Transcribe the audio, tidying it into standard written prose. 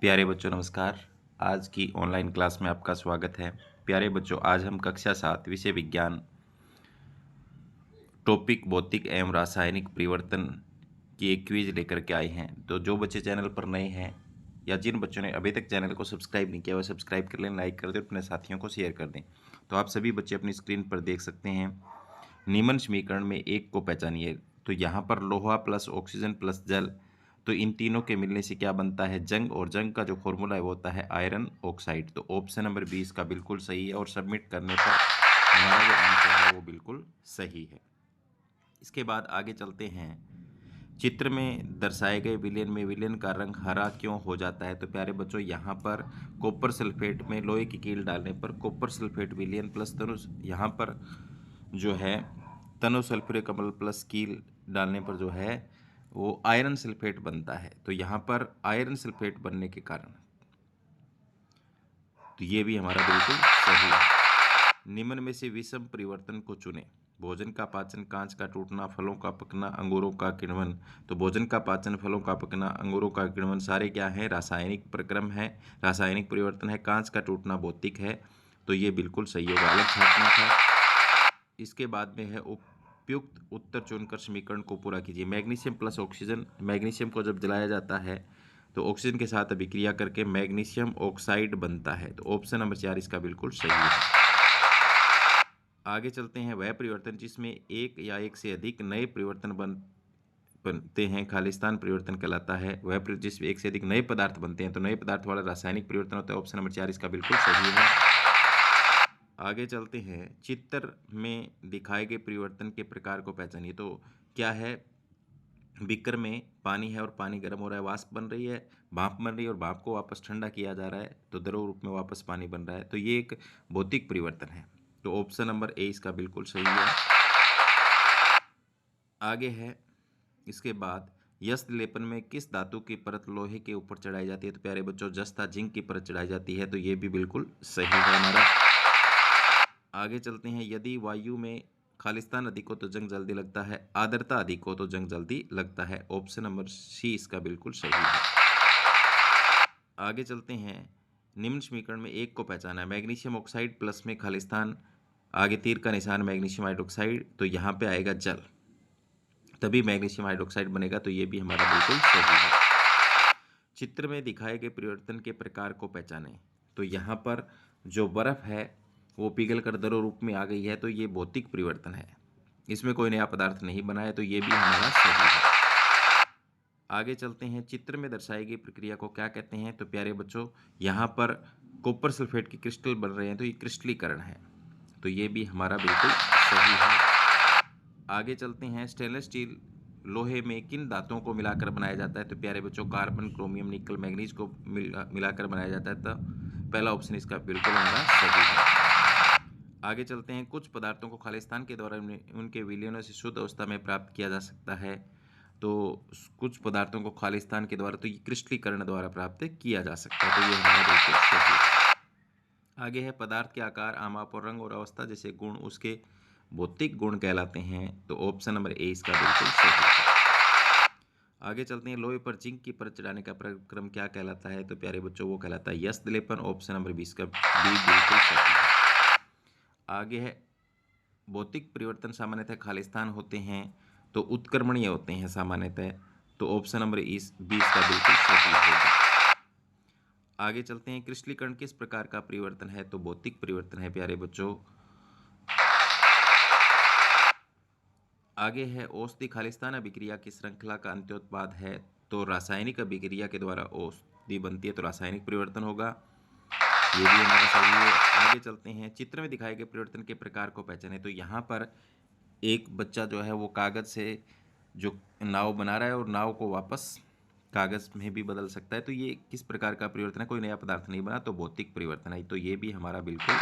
प्यारे बच्चों नमस्कार। आज की ऑनलाइन क्लास में आपका स्वागत है। प्यारे बच्चों, आज हम कक्षा 7 विषय विज्ञान टॉपिक भौतिक एवं रासायनिक परिवर्तन की एक क्विज लेकर के आए हैं। तो जो बच्चे चैनल पर नए हैं या जिन बच्चों ने अभी तक चैनल को सब्सक्राइब नहीं किया वह सब्सक्राइब कर लें, लाइक कर दें और अपने साथियों को शेयर कर दें। तो आप सभी बच्चे अपनी स्क्रीन पर देख सकते हैं। निम्न समीकरण में एक को पहचानिए। तो यहाँ पर लोहा प्लस ऑक्सीजन प्लस जल, तो इन तीनों के मिलने से क्या बनता है? जंग। और जंग का जो फॉर्मूला है वो होता है आयरन ऑक्साइड। तो ऑप्शन नंबर 20 का बिल्कुल सही है और सबमिट करने पर हमारा जो आंसर है वो बिल्कुल सही है। इसके बाद आगे चलते हैं। चित्र में दर्शाए गए विलयन में विलयन का रंग हरा क्यों हो जाता है? तो प्यारे बच्चों, यहाँ पर कॉपर सल्फेट में लोहे की कील डालने पर कॉपर सल्फेट विलयन प्लस तनु, यहाँ पर जो है तनु सल्फ्यूरिक अम्ल प्लस कील डालने पर जो है वो आयरन सल्फेट बनता है। तो यहाँ पर आयरन सल्फेट बनने के कारण तो ये भी हमारा बिल्कुल सही है। निम्न में से विषम परिवर्तन को चुने। भोजन का पाचन, कांच का टूटना, फलों का पकना, अंगूरों का किण्वन। तो भोजन का पाचन, फलों का पकना, अंगूरों का किण्वन सारे क्या है? रासायनिक प्रक्रम है, रासायनिक परिवर्तन है। कांच का टूटना भौतिक है, तो ये बिल्कुल सही होगा, अलग छांटना था। इसके बाद में है उपयुक्त उत्तर चुनकर समीकरण को पूरा कीजिए। मैग्नीशियम प्लस ऑक्सीजन, मैग्नीशियम को जब जलाया जाता है तो ऑक्सीजन के साथ अभिक्रिया करके मैग्नीशियम ऑक्साइड बनता है। तो ऑप्शन नंबर 4 इसका बिल्कुल सही है। आगे चलते हैं। वह परिवर्तन जिसमें एक या एक से अधिक नए परिवर्तन बनते हैं खालिस्तान परिवर्तन कहलाता है। वह जिसमें एक से अधिक नए पदार्थ बनते हैं तो नए पदार्थ वाला रासायनिक परिवर्तन होता है। ऑप्शन नंबर 4 इसका बिल्कुल सही है। आगे चलते हैं। चित्र में दिखाए गए परिवर्तन के प्रकार को पहचानिए। तो क्या है? बीकर में पानी है और पानी गर्म हो रहा है, वाष्प बन रही है, भाप बन रही है और भाप को वापस ठंडा किया जा रहा है तो द्रव रूप में वापस पानी बन रहा है। तो ये एक भौतिक परिवर्तन है। तो ऑप्शन नंबर ए इसका बिल्कुल सही है। आगे है इसके बाद, यस्त्र लेपन में किस धातु की परत लोहे के ऊपर चढ़ाई जाती है? तो प्यारे बच्चों, जस्ता जिंक की परत चढ़ाई जाती है। तो ये भी बिल्कुल सही है हमारा। आगे चलते हैं। यदि वायु में खालिस्तान अधिक हो तो जंग जल्दी लगता है, आर्द्रता अधिक हो तो जंग जल्दी लगता है। ऑप्शन नंबर सी इसका बिल्कुल सही है। आगे चलते हैं। निम्न समीकरण में एक को पहचाना है। मैग्नीशियम ऑक्साइड प्लस में खालिस्तान, आगे तीर का निशान मैग्नीशियम हाइड्रोक्साइड, तो यहाँ पे आएगा जल, तभी मैग्नीशियम हाइड्रोक्साइड बनेगा। तो ये भी हमारा बिल्कुल सही है। चित्र में दिखाए गए परिवर्तन के प्रकार को पहचानें। तो यहाँ पर जो बर्फ है वो पिघल कर द्रव रूप में आ गई है, तो ये भौतिक परिवर्तन है, इसमें कोई नया पदार्थ नहीं बना है। तो ये भी हमारा सही है। आगे चलते हैं। चित्र में दर्शाई गई प्रक्रिया को क्या कहते हैं? तो प्यारे बच्चों, यहाँ पर कॉपर सल्फेट के क्रिस्टल बन रहे हैं तो ये क्रिस्टलीकरण है। तो ये भी हमारा बिल्कुल सही है। आगे चलते हैं। स्टेनलेस स्टील लोहे में किन धातुओं को मिलाकर बनाया जाता है? तो प्यारे बच्चों, कार्बन, क्रोमियम, निकल, मैग्नीज को मिलाकर बनाया जाता है। तो पहला ऑप्शन इसका बिल्कुल हमारा सही है। आगे चलते हैं। कुछ पदार्थों को खालिस्तान के द्वारा उनके विलयनों से शुद्ध अवस्था में प्राप्त किया जा सकता है। तो कुछ पदार्थों को खालिस्तान के द्वारा, तो ये क्रिस्टलीकरण द्वारा प्राप्त किया जा सकता है। तो ये हमारा बिल्कुल सही है। आगे है पदार्थ के आकार, आमाप और रंग और अवस्था जैसे गुण उसके भौतिक गुण कहलाते हैं। तो ऑप्शन नंबर ए इसका बिल्कुल सही है। आगे चलते हैं। लोहे पर जिंक की परत चढ़ाने का प्रक्रम क्या कहलाता है? तो प्यारे बच्चों, वो कहलाता है यस्त्र लेपन। ऑप्शन नंबर 20 का बी बिल्कुल सही है। आगे है भौतिक परिवर्तन सामान्यतः खालिस्तान होते हैं तो उत्क्रमणीय होते हैं सामान्यतः। तो ऑप्शन नंबर 20 का बिल्कुल सही होगा। आगे चलते हैं। क्रिस्टलीकरण किस प्रकार का परिवर्तन है? तो भौतिक परिवर्तन है प्यारे बच्चों। आगे है औषधि खालिस्तान अभिक्रिया की श्रृंखला का अंत्योत्पाद है। तो रासायनिक अभिक्रिया के द्वारा औषधि बनती है, तो रासायनिक परिवर्तन होगा। ये भी हमारा सही है। आगे चलते हैं। चित्र में दिखाए गए परिवर्तन के प्रकार को पहचाने। तो यहाँ पर एक बच्चा जो है वो कागज़ से जो नाव बना रहा है और नाव को वापस कागज़ में भी बदल सकता है। तो ये किस प्रकार का परिवर्तन है? कोई नया पदार्थ नहीं बना, तो भौतिक परिवर्तन है। तो ये भी हमारा बिल्कुल